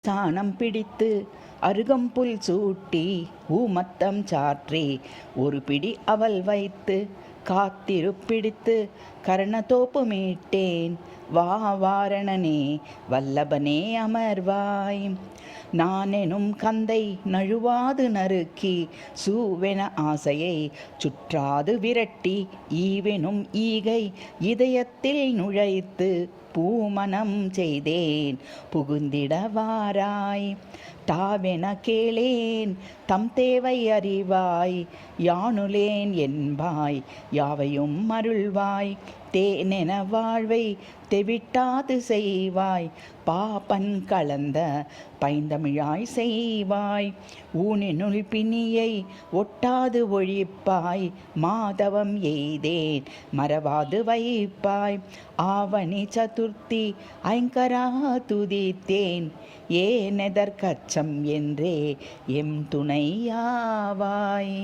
சாணம் பிடித்து அருகம்புல் சூட்டி ஊமத்தம் சாற்றி ஒரு பிடி அவள் வைத்து காத்திருப்பிடித்து கர்ணத்தோப்பு மீட்டேன். வா வாரணனே வல்லபனே அமர்வாய். நானெனும் கந்தை நழுவாது நறுக்கி சூவென ஆசையை சுற்றாது விரட்டி ஈவெனும் ஈகை இதயத்தில் நுழைத்து பூமணம் செய்தேன் புகுந்திட வாராய். தாவென கேளேன் தம் தேவை அறிவாய் யானுலேன் என்பாய் யாவையும் அருள்வாய். தேனென வாழ்வை தெவிட்டாது செய்வாய் பாப்பன் கலந்த பைந்தமிழாய் செய்வாய். ஊனெனுள் பிணியை ஒட்டாது ஒழிப்பாய் மாதவம் எய்தேன் மறவாது வைப்பாய். ஆவணி சதுர்த்தி ஐங்கரா துதித்தேன் ஏனெதற்கச்சம் என்றே எம் துணையாவாய்.